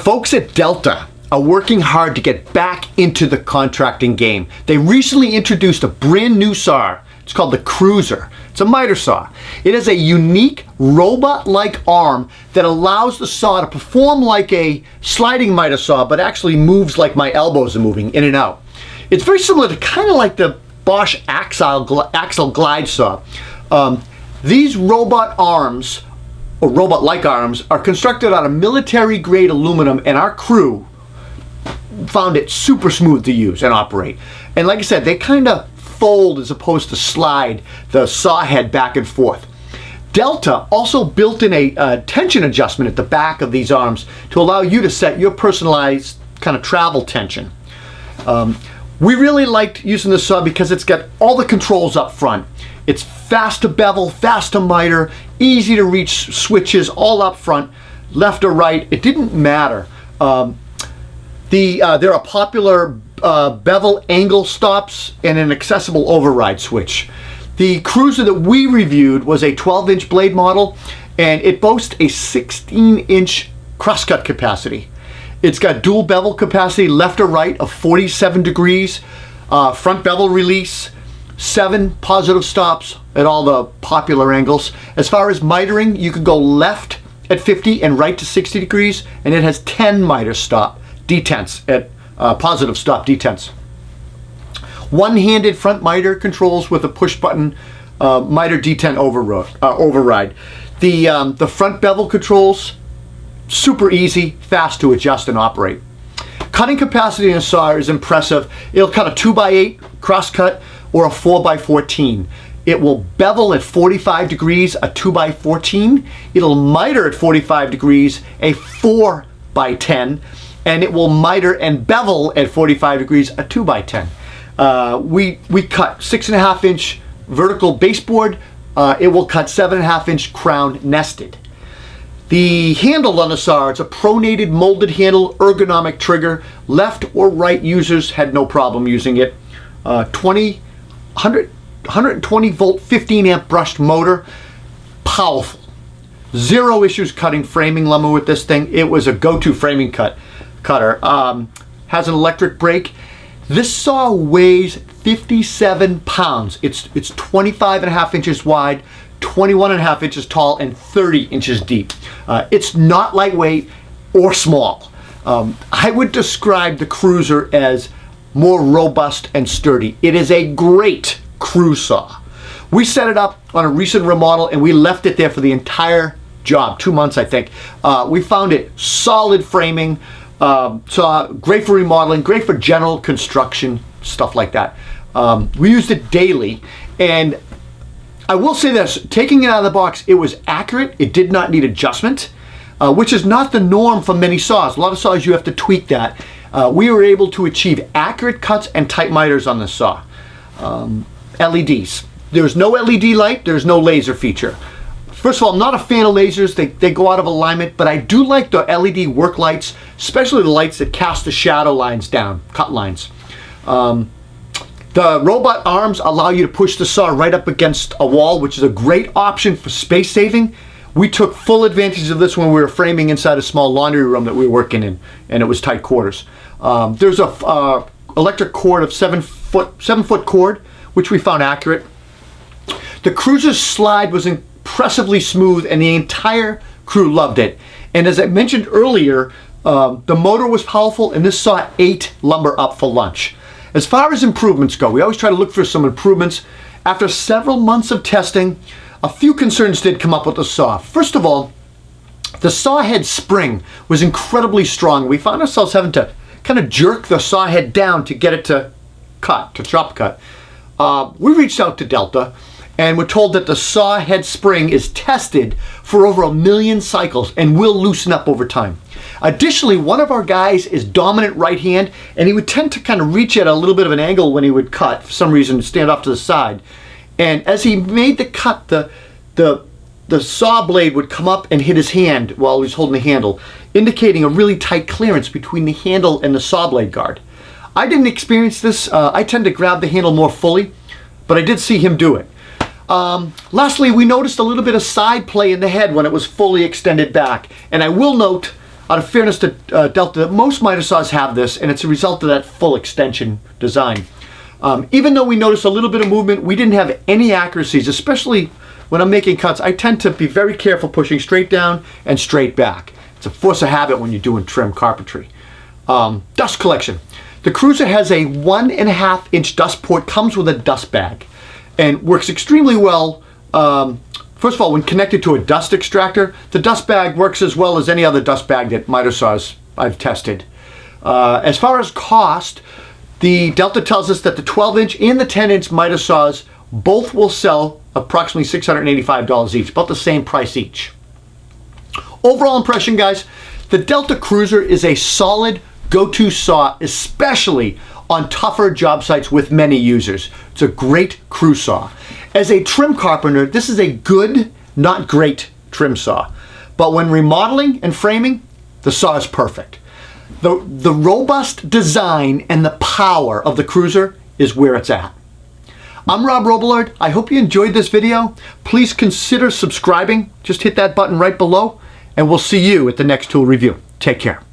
folks at Delta are working hard to get back into the contracting game. They recently introduced a brand new saw. It's called the Cruzer. It's a miter saw. It has a unique robot-like arm that allows the saw to perform like a sliding miter saw, but actually moves like my elbows are moving in and out. It's very similar to kind of like the Bosch Axle Glide saw. These robot arms, or robot-like arms, are constructed out of military-grade aluminum, and our crew found it super smooth to use and operate. And like I said, they kind of fold as opposed to slide the saw head back and forth. Delta also built in a tension adjustment at the back of these arms to allow you to set your personalized kind of travel tension. We really liked using the saw because it's got all the controls up front. It's fast to bevel, fast to miter, easy to reach switches all up front, left or right. It didn't matter. There are popular bevel angle stops and an accessible override switch. The Cruzer that we reviewed was a 12-inch blade model, and it boasts a 16-inch crosscut capacity. It's got dual bevel capacity, left or right, of 47 degrees, front bevel release, 7 positive stops at all the popular angles. As far as mitering, you can go left at 50 and right to 60 degrees, and it has 10 miter stop detents at positive stop detents. One-handed front miter controls with a push button miter detent override. The front bevel controls, super easy, fast to adjust and operate. Cutting capacity in a saw is impressive. It'll cut a 2x8 crosscut or a 4x14. It will bevel at 45 degrees, a 2x14. It'll miter at 45 degrees, a 4x10. And it will miter and bevel at 45 degrees, a 2x10. We cut 6.5-inch vertical baseboard. It will cut 7.5-inch crown nested. The handle on the saw, it's a pronated molded handle, ergonomic trigger. Left or right users had no problem using it. 120 volt, 15 amp brushed motor, powerful. Zero issues cutting framing lumber with this thing. It was a go-to framing cutter. Has an electric brake. This saw weighs 57 pounds. It's 25.5 inches wide, 21.5 inches tall, and 30 inches deep. It's not lightweight or small. I would describe the Cruzer as more robust and sturdy. It is a great crew saw. We set it up on a recent remodel and we left it there for the entire job, 2 months I think. We found it solid framing, saw great for remodeling, great for general construction, stuff like that. We used it daily, and I will say this, taking it out of the box, it was accurate. It did not need adjustment, which is not the norm for many saws. A lot of saws you have to tweak that. We were able to achieve accurate cuts and tight miters on this saw. LEDs. There's no LED light, there's no laser feature. First of all, I'm not a fan of lasers. They go out of alignment, but I do like the LED work lights, especially the lights that cast the shadow lines down, cut lines. The robot arms allow you to push the saw right up against a wall, which is a great option for space saving. We took full advantage of this when we were framing inside a small laundry room that we were working in, and it was tight quarters. There's a electric cord of 7 foot cord, which we found accurate. The Cruzer's slide was impressively smooth, and the entire crew loved it. And as I mentioned earlier, the motor was powerful, and this saw ate lumber up for lunch. As far as improvements go, we always try to look for some improvements. After several months of testing, a few concerns did come up with the saw. First of all, the saw head spring was incredibly strong. We found ourselves having to kind of jerk the saw head down to get it to cut, to chop cut. We reached out to Delta and we're told that the saw head spring is tested for over 1 million cycles and will loosen up over time. Additionally, one of our guys is dominant right hand, and he would tend to kind of reach at a little bit of an angle when he would cut, for some reason, stand off to the side. And as he made the cut, the saw blade would come up and hit his hand while he was holding the handle, indicating a really tight clearance between the handle and the saw blade guard. I didn't experience this. I tend to grab the handle more fully, but I did see him do it. Lastly, we noticed a little bit of side play in the head when it was fully extended back. And I will note, out of fairness to Delta, most miter saws have this, and it's a result of that full extension design. Even though we noticed a little bit of movement, we didn't have any accuracies, especially when I'm making cuts. I tend to be very careful pushing straight down and straight back. It's a force of habit when you're doing trim carpentry. Dust collection. The Cruzer has a 1.5 inch dust port, comes with a dust bag, and works extremely well. First of all, when connected to a dust extractor, the dust bag works as well as any other dust bag that miter saws I've tested. As far as cost, the Delta tells us that the 12-inch and the 10-inch miter saws both will sell approximately $685 each, about the same price each. Overall impression, guys, the Delta Cruzer is a solid go-to saw, especially on tougher job sites with many users. It's a great crew saw. As a trim carpenter, this is a good, not great trim saw. But when remodeling and framing, the saw is perfect. The robust design and the power of the Cruzer is where it's at. I'm Rob Robillard. I hope you enjoyed this video. Please consider subscribing. Just hit that button right below, and we'll see you at the next tool review. Take care.